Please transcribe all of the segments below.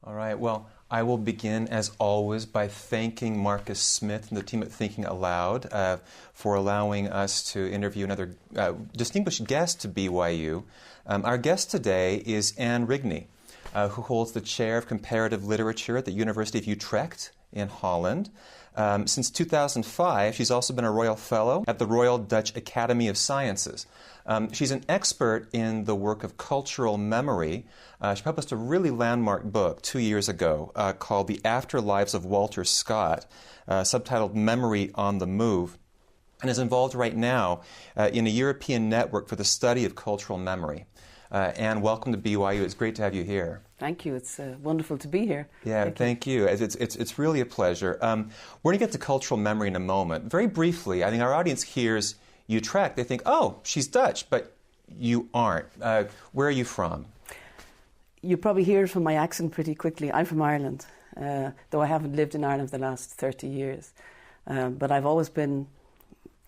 All right. Well, I will begin, as always, by thanking Marcus Smith and the team at Thinking Aloud for allowing us to interview another distinguished guest to BYU. Our guest today is Anne Rigney, who holds the chair of comparative literature at the University of Utrecht in Holland. Since 2005, she's also been a Royal Fellow at the Royal Dutch Academy of Sciences. She's an expert in the work of cultural memory. She published a really landmark book 2 years ago called The Afterlives of Walter Scott, subtitled Memory on the Move, and is involved right now in a European network for the study of cultural memory. Anne, welcome to BYU. It's great to have you here. Thank you. It's wonderful to be here. Yeah, thank you. It's really a pleasure. We're going to get to cultural memory in a moment. Very briefly, I think our audience hears Utrecht. They think, oh, she's Dutch, but you aren't. Where are you from? You probably hear it from my accent pretty quickly. I'm from Ireland, though I haven't lived in Ireland for the last 30 years. But I've always been,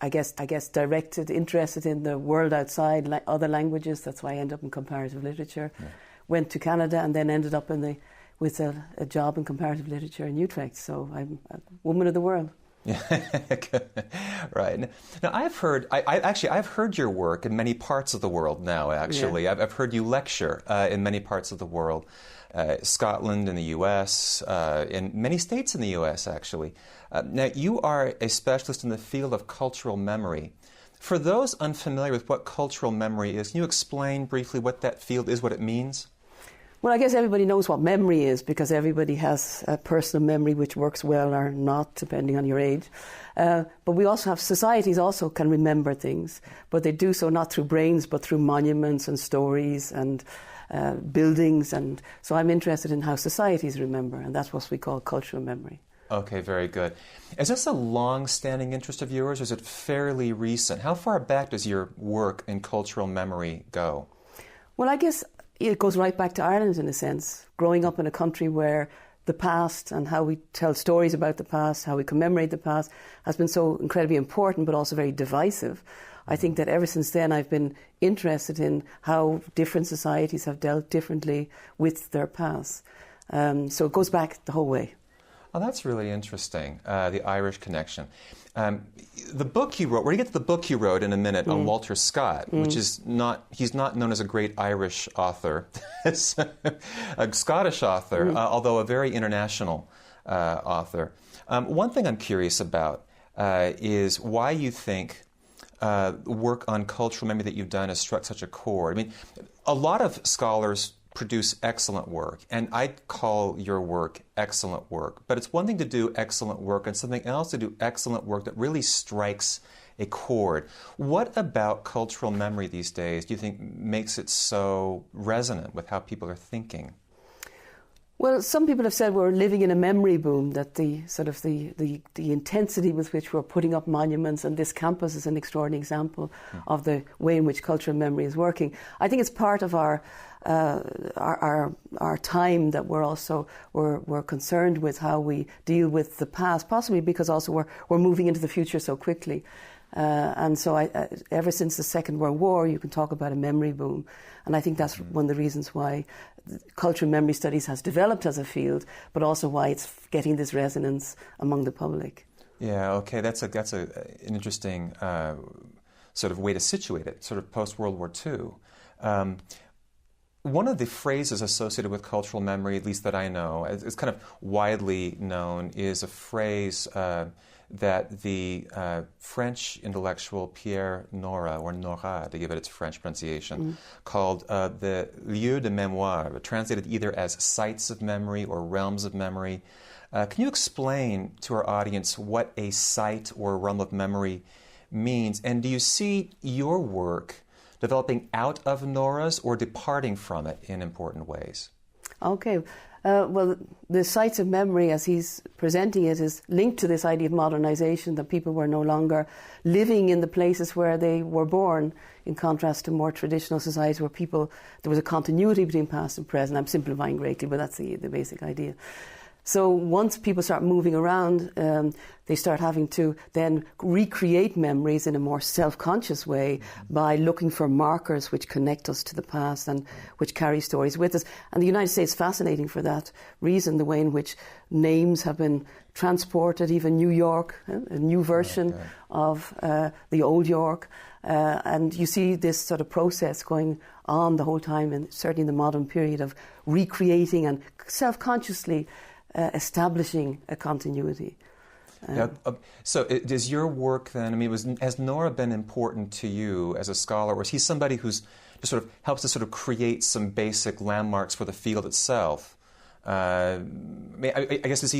I guess, directed, interested in the world outside, other languages. That's why I ended up in comparative literature. Yeah. Went to Canada and then ended up with a job in comparative literature in Utrecht. So I'm a woman of the world. Right. Now, I've heard your work in many parts of the world now, actually. Yeah. I've heard you lecture in many parts of the world, Scotland in the U.S., in many states in the U.S., actually. Now, you are a specialist in the field of cultural memory. For those unfamiliar with what cultural memory is, can you explain briefly what that field is, what it means? Well, I guess everybody knows what memory is because everybody has a personal memory which works well or not, depending on your age. But we also have societies also can remember things, but they do so not through brains, but through monuments and stories and buildings. And so I'm interested in how societies remember, and that's what we call cultural memory. Okay, very good. Is this a long-standing interest of yours, or is it fairly recent? How far back does your work in cultural memory go? Well, I guess it goes right back to Ireland in a sense, growing up in a country where the past and how we tell stories about the past, how we commemorate the past, has been so incredibly important but also very divisive. I think that ever since then I've been interested in how different societies have dealt differently with their past. So it goes back the whole way. Oh, that's really interesting, the Irish connection. The book you wrote, we're going to get to the book you wrote in a minute on Walter Scott, which is he's not known as a great Irish author, a Scottish author, although a very international author. One thing I'm curious about is why you think work on cultural memory that you've done has struck such a chord. I mean, a lot of scholars produce excellent work, and I'd call your work excellent work. But it's one thing to do excellent work and something else to do excellent work that really strikes a chord. What about cultural memory these days do you think makes it so resonant with how people are thinking? Well, some people have said we're living in a memory boom, that the intensity with which we're putting up monuments, and this campus is an extraordinary example of the way in which cultural memory is working. I think it's part of our time that we're concerned with how we deal with the past, possibly because also we're moving into the future so quickly. And so ever since the Second World War, you can talk about a memory boom. And I think that's one of the reasons why cultural memory studies has developed as a field, but also why it's getting this resonance among the public. Yeah, okay, that's an interesting sort of way to situate it, sort of post-World War II. One of the phrases associated with cultural memory, at least that I know, it's kind of widely known, is a phrase that the French intellectual Pierre Nora, or Nora to give it its French pronunciation, called the lieux de mémoire, translated either as sites of memory or realms of memory. Can you explain to our audience what a site or a realm of memory means? And do you see your work developing out of Nora's or departing from it in important ways? Okay. Well, the sites of memory, as he's presenting it, is linked to this idea of modernization, that people were no longer living in the places where they were born, in contrast to more traditional societies where there was a continuity between past and present. I'm simplifying greatly, but that's the basic idea. So once people start moving around, they start having to then recreate memories in a more self-conscious way by looking for markers which connect us to the past and which carry stories with us. And the United States is fascinating for that reason, the way in which names have been transported, even New York, a new version of the old York. And you see this sort of process going on the whole time, and certainly in the modern period, of recreating and self-consciously establishing a continuity. So does your work then, I mean, has Nora been important to you as a scholar, or is he somebody who's just sort of helps to sort of create some basic landmarks for the field itself? I guess is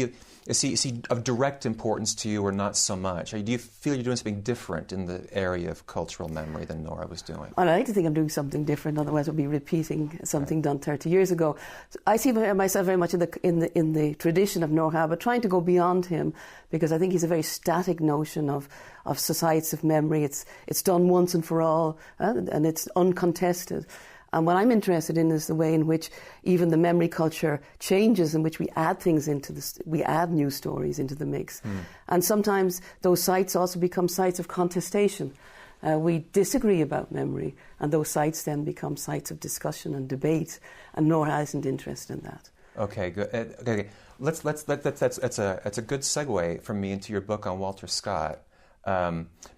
he of direct importance to you or not so much? Or do you feel you're doing something different in the area of cultural memory than Nora was doing? Well, I like to think I'm doing something different, otherwise I'll be repeating something done 30 years ago. So I see myself very much in the tradition of Nora, but trying to go beyond him, because I think he's a very static notion of societies of memory. It's done once and for all, and it's uncontested. And what I'm interested in is the way in which even the memory culture changes, in which we add things into we add new stories into the mix. And sometimes those sites also become sites of contestation. We disagree about memory, and those sites then become sites of discussion and debate. And Nora isn't interested in that. Okay, good. Okay. That's a good segue from me into your book on Walter Scott,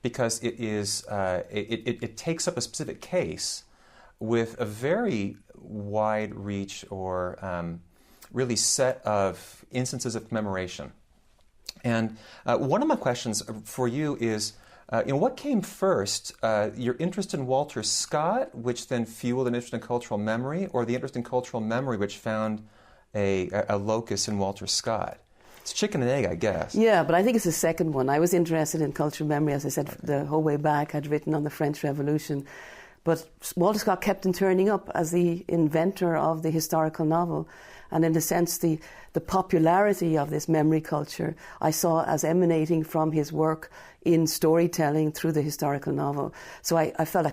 because it takes up a specific case with a very wide reach or really set of instances of commemoration. And one of my questions for you is, what came first, your interest in Walter Scott, which then fueled an interest in cultural memory, or the interest in cultural memory which found a locus in Walter Scott? It's chicken and egg, I guess. Yeah, but I think it's the second one. I was interested in cultural memory, as I said, the whole way back. I'd written on the French Revolution. But Walter Scott kept on turning up as the inventor of the historical novel. And in a sense, the popularity of this memory culture I saw as emanating from his work in storytelling through the historical novel. So I felt I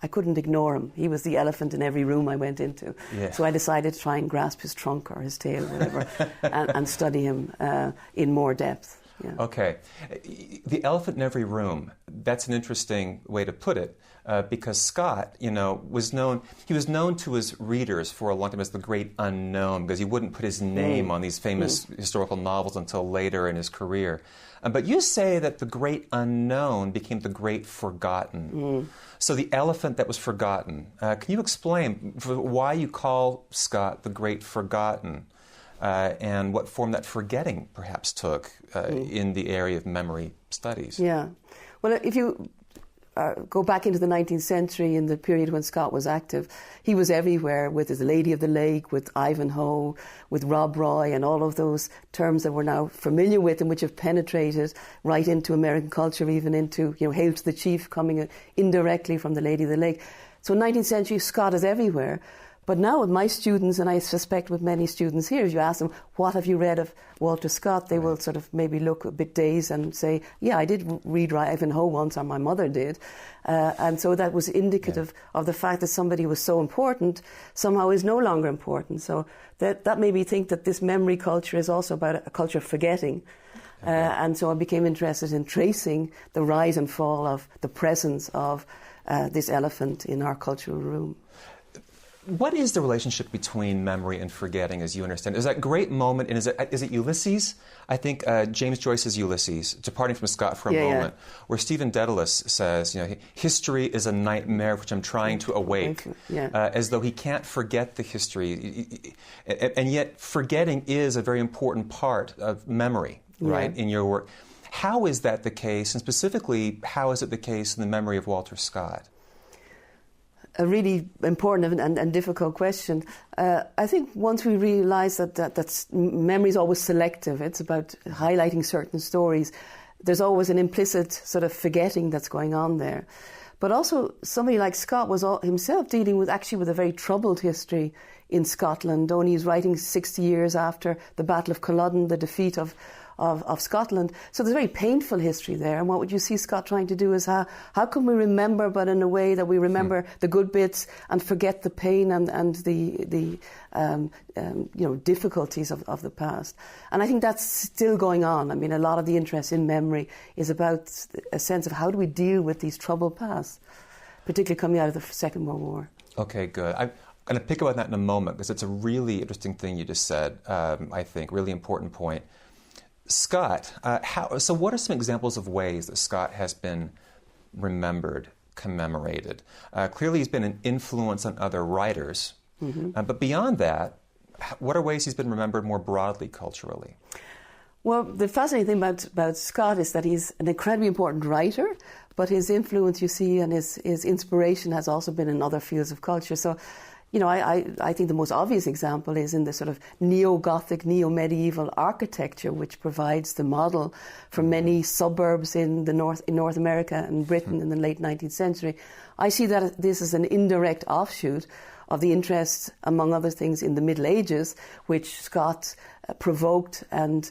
couldn't ignore him. He was the elephant in every room I went into. Yeah. So I decided to try and grasp his trunk or his tail, whatever, and study him in more depth. Yeah. Okay. The elephant in every room, that's an interesting way to put it. Because Scott, was known to his readers for a long time as the great unknown, because he wouldn't put his name on these famous historical novels until later in his career. But you say that the great unknown became the great forgotten. So the elephant that was forgotten. Can you explain why you call Scott the great forgotten, and what form that forgetting perhaps took in the area of memory studies? Yeah. Well, if you go back into the 19th century, in the period when Scott was active, he was everywhere with his Lady of the Lake, with Ivanhoe, with Rob Roy, and all of those terms that we're now familiar with and which have penetrated right into American culture, even into, Hail to the Chief, coming indirectly from the Lady of the Lake. So 19th century, Scott is everywhere. But now with my students, and I suspect with many students here, if you ask them, what have you read of Walter Scott, they will sort of maybe look a bit dazed and say, yeah, I did read Ivanhoe once, or my mother did. And so that was indicative of the fact that somebody who was so important somehow is no longer important. So that made me think that this memory culture is also about a culture of forgetting. And so I became interested in tracing the rise and fall of the presence of this elephant in our cultural room. What is the relationship between memory and forgetting, as you understand? Is that great moment, and is it Ulysses? I think James Joyce's Ulysses, departing from Scott for a moment, where Stephen Dedalus says, history is a nightmare which I'm trying to awake, as though he can't forget the history. And yet forgetting is a very important part of memory, right, in your work. How is that the case, and specifically, how is it the case in the memory of Walter Scott? A really important and difficult question. I think once we realise that memory is always selective, it's about highlighting certain stories, there's always an implicit sort of forgetting that's going on there. But also somebody like Scott was himself dealing with a very troubled history in Scotland. Only he's writing 60 years after the Battle of Culloden, the defeat of of Scotland. So there's a very painful history there. And what would you see Scott trying to do is how can we remember, but in a way that we remember the good bits and forget the pain and the difficulties of the past. And I think that's still going on. I mean, a lot of the interest in memory is about a sense of how do we deal with these troubled pasts, particularly coming out of the Second World War. Okay, good. I'm going to pick up on that in a moment because it's a really interesting thing you just said, I think, really important point. Scott, so what are some examples of ways that Scott has been remembered, commemorated? Clearly he's been an influence on other writers, but beyond that, what are ways he's been remembered more broadly culturally? Well, the fascinating thing about Scott is that he's an incredibly important writer, but his influence, you see, and his inspiration has also been in other fields of culture. So, I think the most obvious example is in the sort of neo-Gothic, neo-medieval architecture, which provides the model for many suburbs in North America and Britain in the late 19th century. I see that this is an indirect offshoot of the interest, among other things, in the Middle Ages, which Scott provoked and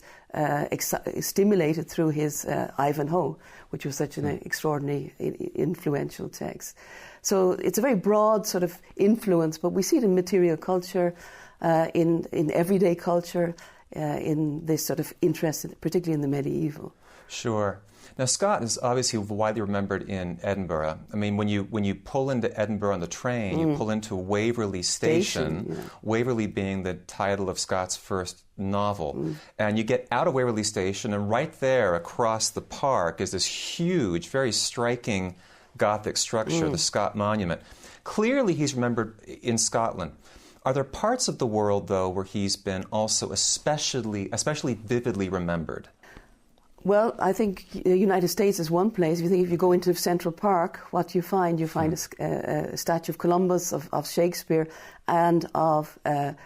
stimulated through his Ivanhoe, which was such an extraordinary, influential text. So it's a very broad sort of influence, but we see it in material culture, in everyday culture, in this sort of interest, particularly in the medieval. Sure. Now, Scott is obviously widely remembered in Edinburgh. I mean, when you pull into Edinburgh on the train, you pull into Waverley Station, Waverley being the title of Scott's first novel. And you get out of Waverley Station, and right there across the park is this huge, very striking Gothic structure, the Scott Monument. Clearly, he's remembered in Scotland. Are there parts of the world, though, where he's been also especially vividly remembered? Well, I think the United States is one place. If you go into Central Park, what do you find? You find a statue of Columbus, of Shakespeare, and of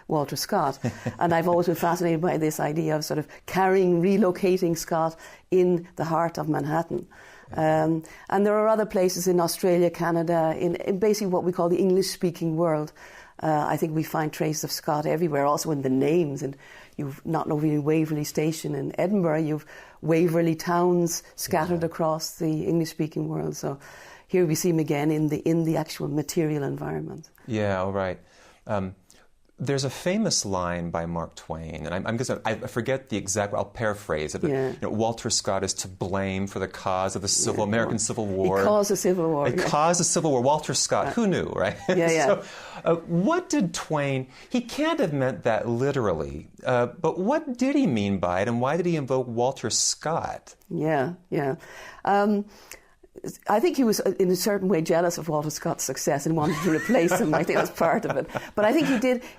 Walter Scott. And I've always been fascinated by this idea of sort of relocating Scott in the heart of Manhattan. And there are other places in Australia, Canada, in basically what we call the English-speaking world. I think we find traces of Scott everywhere, also in the names. And you've not only Waverley Station in Edinburgh, you've Waverley towns scattered across the English-speaking world. So here we see him again in the actual material environment. Yeah, all right. There's a famous line by Mark Twain, and I forget the exact. I'll paraphrase it. But, Walter Scott is to blame for the cause of the American Civil War. He caused the Civil War. He caused the Civil War. Walter Scott, who knew, right? Yeah. So, what did Twain? He can't have meant that literally, but what did he mean by it, and why did he invoke Walter Scott? Yeah. I think he was, in a certain way, jealous of Walter Scott's success and wanted to replace him. I think that's part of it. But I think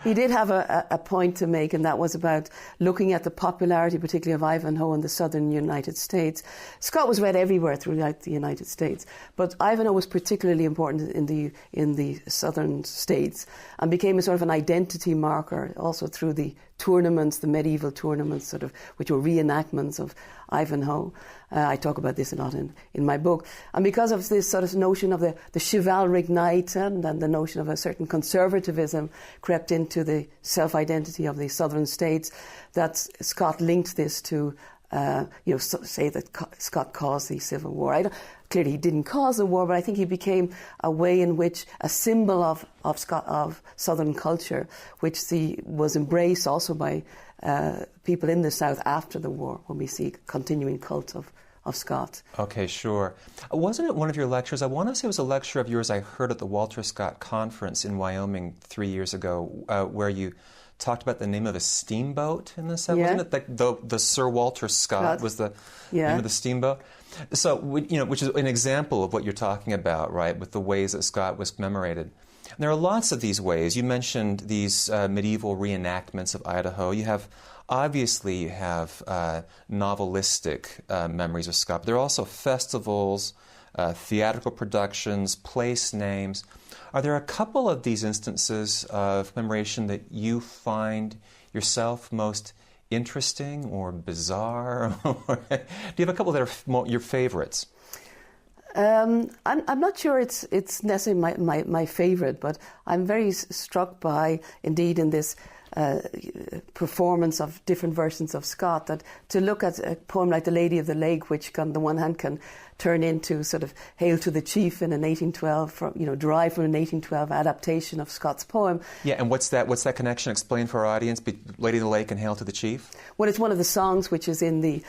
he did have a point to make, and that was about looking at the popularity, particularly of Ivanhoe in the southern United States. Scott was read everywhere throughout the United States, but Ivanhoe was particularly important in the southern states and became a sort of an identity marker also through the tournaments, the medieval tournaments, which were reenactments of Ivanhoe. I talk about this a lot in my book. And because of this sort of notion of the chivalric knight and the notion of a certain conservatism crept into the self-identity of the southern states, that Scott linked this to, say that Scott caused the Civil War. Clearly he didn't cause the war, but I think he became a way in which a symbol of southern culture, which was embraced also by people in the South after the war, when we see continuing cult of Scott. Okay, sure. Wasn't it one of your lectures? I want to say it was a lecture of yours I heard at the Walter Scott Conference in Wyoming 3 years ago, where you talked about the name of a steamboat in the set, wasn't it? The Sir Walter Scott was the name of the steamboat. So, which is an example of what you're talking about, right, with the ways that Scott was commemorated. And there are lots of these ways. You mentioned these medieval reenactments of Idaho. You have novelistic memories of Scott, but there are also festivals, theatrical productions, place names. Are there a couple of these instances of commemoration that you find yourself most interesting or bizarre? Do you have a couple that are your favorites? I'm not sure it's necessarily my favorite, but I'm very struck by, indeed, in this performance of different versions of Scott, that to look at a poem like The Lady of the Lake, which on the one hand can turn into sort of Hail to the Chief in an 1812, derived from an 1812 adaptation of Scott's poem. Yeah, and what's that connection? Explain for our audience, Lady of the Lake and Hail to the Chief? Well, it's one of the songs which is in the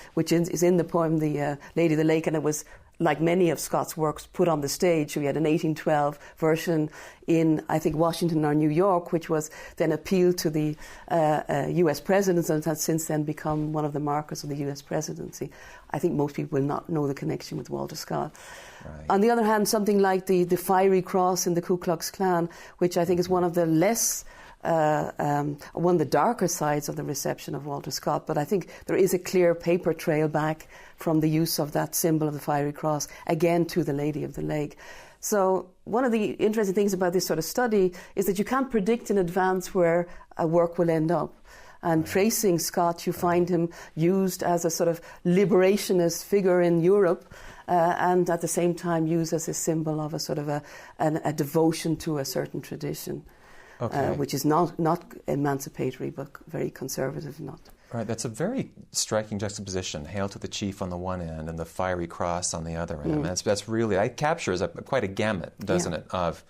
poem, the Lady of the Lake, and it was, like many of Scott's works, put on the stage. We had an 1812 version in, I think, Washington or New York, which was then appealed to the US presidents and has since then become one of the markers of the US presidency. I think most people will not know the connection with Walter Scott. Right. On the other hand, something like the Fiery Cross in the Ku Klux Klan, which I think is one of the less one of the darker sides of the reception of Walter Scott, but I think there is a clear paper trail back from the use of that symbol of the Fiery Cross again to the Lady of the Lake. So one of the interesting things about this sort of study is that you can't predict in advance where a work will end up. And tracing Scott, you find him used as a sort of liberationist figure in Europe, and at the same time used as a symbol of a sort of a devotion to a certain tradition. Okay. Which is not emancipatory, but very conservative. Right, that's a very striking juxtaposition. Hail to the Chief on the one end and the Fiery Cross on the other end. That's really, it captures quite a gamut, doesn't it, of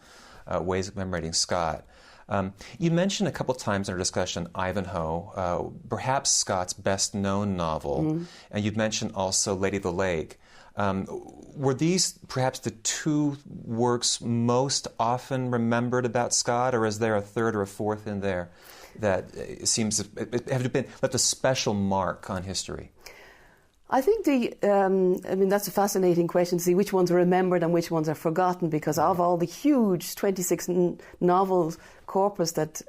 ways of commemorating Scott. You mentioned a couple times in our discussion Ivanhoe, perhaps Scott's best-known novel, and you've mentioned also Lady of the Lake. Were these perhaps the two works most often remembered about Scott, or is there a third or a fourth in there that seems to have been left a special mark on history? I think that's a fascinating question to see which ones are remembered and which ones are forgotten, because of all the huge 26 novels corpus that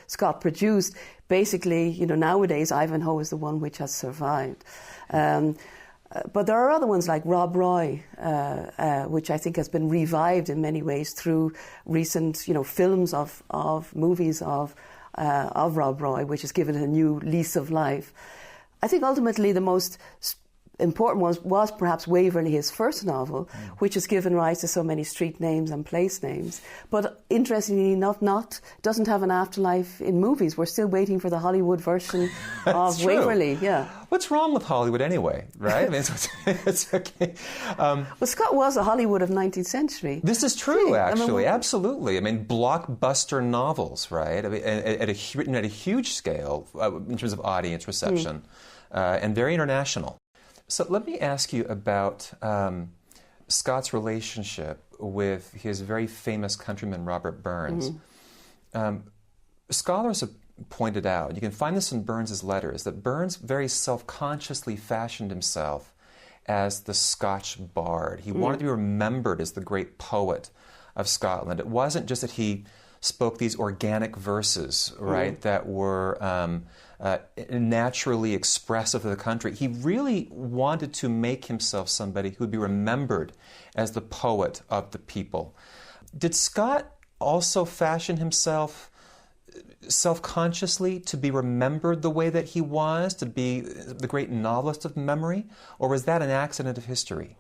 Scott produced, basically, nowadays Ivanhoe is the one which has survived. But there are other ones like Rob Roy, which I think has been revived in many ways through recent, films of movies of Rob Roy, which has given it a new lease of life. I think ultimately the most important was perhaps Waverley, his first novel, which has given rise to so many street names and place names. But interestingly enough, doesn't have an afterlife in movies. We're still waiting for the Hollywood version of Waverley. Yeah. What's wrong with Hollywood anyway, right? I mean, it's okay. Well, Scott was a Hollywood of 19th century. This is true, actually. Absolutely. I mean, blockbuster novels, right? I mean, written at a huge scale in terms of audience reception, and very international. So let me ask you about Scott's relationship with his very famous countryman, Robert Burns. Scholars have pointed out, you can find this in Burns's letters, that Burns very self-consciously fashioned himself as the Scotch bard. He wanted to be remembered as the great poet of Scotland. It wasn't just that he spoke these organic verses, right, that were naturally expressive of the country. He really wanted to make himself somebody who would be remembered as the poet of the people. Did Scott also fashion himself self-consciously to be remembered the way that he was, to be the great novelist of memory, or was that an accident of history?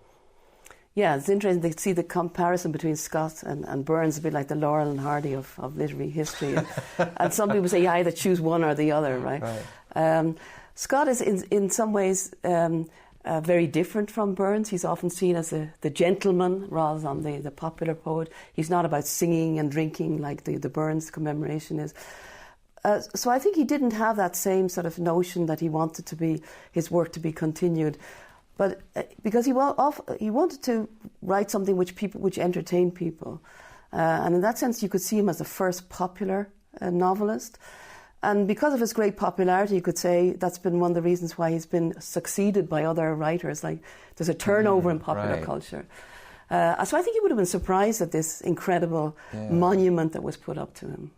Yeah, it's interesting to see the comparison between Scott and Burns, a bit like the Laurel and Hardy of literary history. And some people say you either choose one or the other, right? Scott is in some ways very different from Burns. He's often seen as the gentleman rather than the popular poet. He's not about singing and drinking like the Burns commemoration is. So I think he didn't have that same sort of notion that he wanted his work to be continued. But because he wanted to write something which entertained people. And in that sense, you could see him as the first popular novelist. And because of his great popularity, you could say that's been one of the reasons why he's been succeeded by other writers. Like, there's a turnover in popular culture. So I think he would have been surprised at this incredible monument that was put up to him.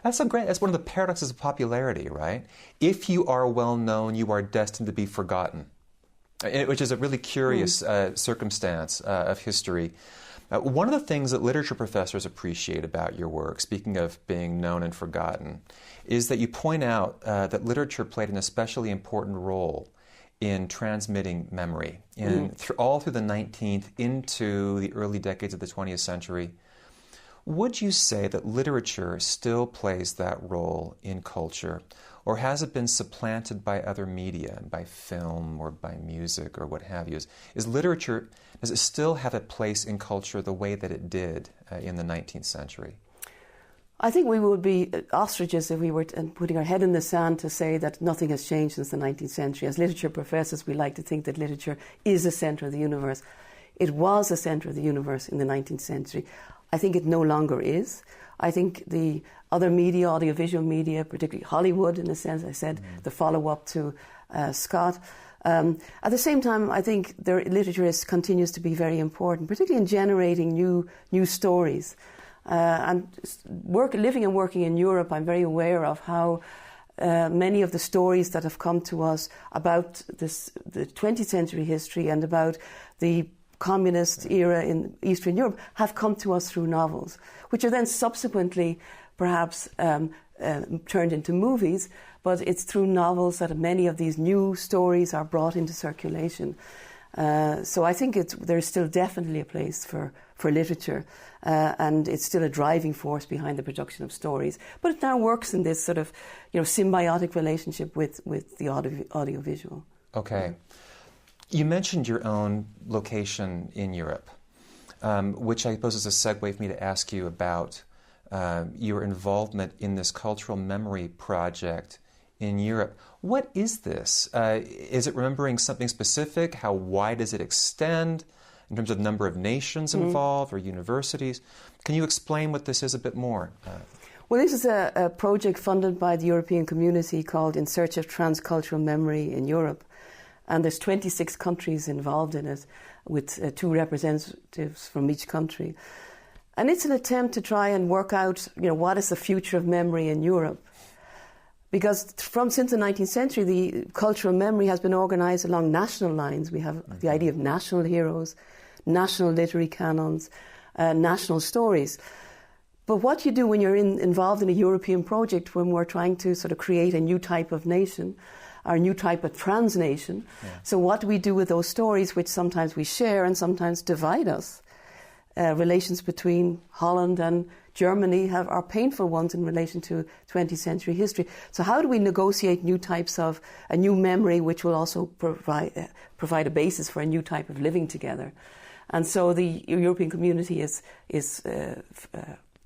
That's one of the paradoxes of popularity, right? If you are well known, you are destined to be forgotten, which is a really curious circumstance of history. One of the things that literature professors appreciate about your work, speaking of being known and forgotten, is that you point out that literature played an especially important role in transmitting memory. All through the 19th into the early decades of the 20th century, Would you say that literature still plays that role in culture, or has it been supplanted by other media, by film or by music or what have you? Is literature, does it still have a place in culture the way that it did in the 19th century? I think we would be ostriches if we were putting our head in the sand to say that nothing has changed since the 19th century. As literature professors, we like to think that literature is the centre of the universe. It was the centre of the universe in the 19th century. I think it no longer is. I think the other media, audiovisual media, particularly Hollywood, in a sense, I said, the follow-up to Scott. At the same time, I think literature continues to be very important, particularly in generating new stories. And living and working in Europe, I'm very aware of how many of the stories that have come to us about the 20th century history and about the communist era in Eastern Europe have come to us through novels, which are then subsequently perhaps turned into movies, but it's through novels that many of these new stories are brought into circulation. So I think there's still definitely a place for literature, and it's still a driving force behind the production of stories. But it now works in this sort of, symbiotic relationship with the audiovisual. Okay. You mentioned your own location in Europe, which I suppose is a segue for me to ask you about your involvement in this cultural memory project in Europe. What is this? Is it remembering something specific? How wide does it extend in terms of number of nations involved or universities? Can you explain what this is a bit more? Well, this is a project funded by the European Community called In Search of Transcultural Memory in Europe. And there's 26 countries involved in it, with 2 representatives from each country. And it's an attempt to try and work out, what is the future of memory in Europe? Because since the 19th century, the cultural memory has been organised along national lines. We have the idea of national heroes, national literary canons, national stories. But what you do when you're involved in a European project, when we're trying to sort of create a new type of nation, or a new type of transnation, so what do we do with those stories which sometimes we share and sometimes divide us? Relations between Holland and Germany are painful ones in relation to 20th century history. So how do we negotiate new types of a new memory which will also provide a basis for a new type of living together? And so the European Community is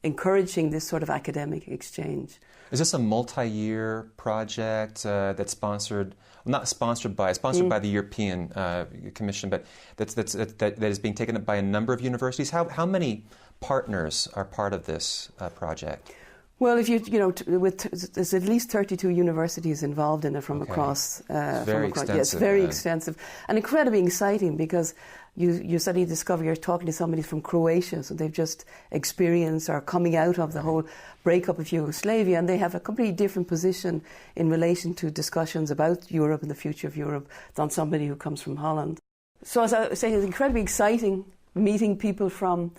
encouraging this sort of academic exchange. Is this a multi-year project that's sponsored by the European Commission, but that is being taken up by a number of universities? How many partners are part of this project? Well, there's at least 32 universities involved in it from across. Very extensive. Yes, very extensive, and incredibly exciting because you suddenly discover you're talking to somebody from Croatia, so they've just experienced or coming out of the whole breakup of Yugoslavia, and they have a completely different position in relation to discussions about Europe and the future of Europe than somebody who comes from Holland. So as I was saying, it's incredibly exciting meeting people from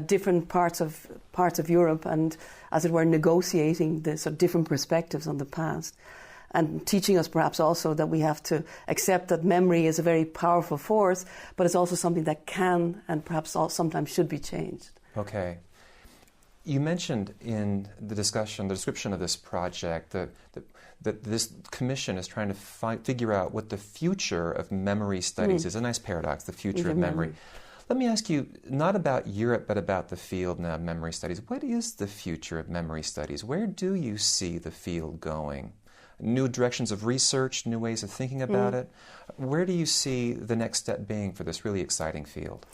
different parts of Europe and, as it were, negotiating the sort of different perspectives on the past, and teaching us perhaps also that we have to accept that memory is a very powerful force, but it's also something that can and perhaps sometimes should be changed. Okay. You mentioned in the description of this project, that this commission is trying to figure out what the future of memory studies is. A nice paradox, the future of memory. Let me ask you, not about Europe, but about the field now of memory studies. What is the future of memory studies? Where do you see the field going? New directions of research, new ways of thinking about it? Where do you see the next step being for this really exciting field?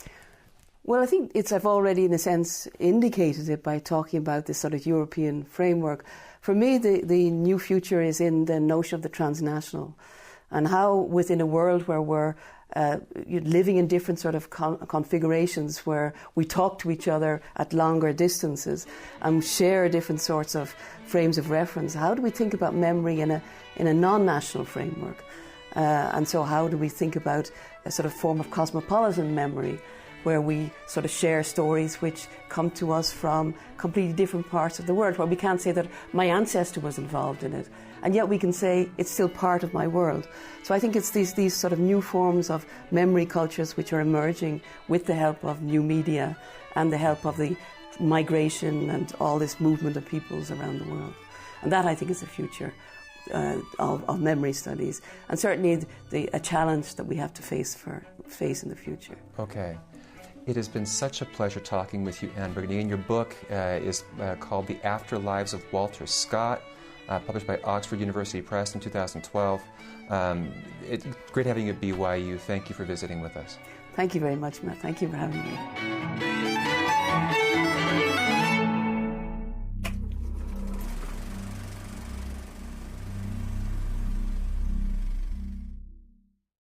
Well, I think I've already, in a sense, indicated it by talking about this sort of European framework. For me, the new future is in the notion of the transnational, and how within a world where we're living in different sort of configurations, where we talk to each other at longer distances and share different sorts of frames of reference, how do we think about memory in a non-national framework? And so how do we think about a sort of form of cosmopolitan memory, where we sort of share stories which come to us from completely different parts of the world, where we can't say that my ancestor was involved in it, and yet we can say it's still part of my world. So I think it's these sort of new forms of memory cultures which are emerging with the help of new media and the help of the migration and all this movement of peoples around the world. And that, I think, is the future of memory studies, and certainly a challenge that we have to face in the future. Okay. It has been such a pleasure talking with you, Anne Rigney. And your book is called The Afterlives of Walter Scott, published by Oxford University Press in 2012. It's great having you at BYU. Thank you for visiting with us. Thank you very much, Matt. Thank you for having me.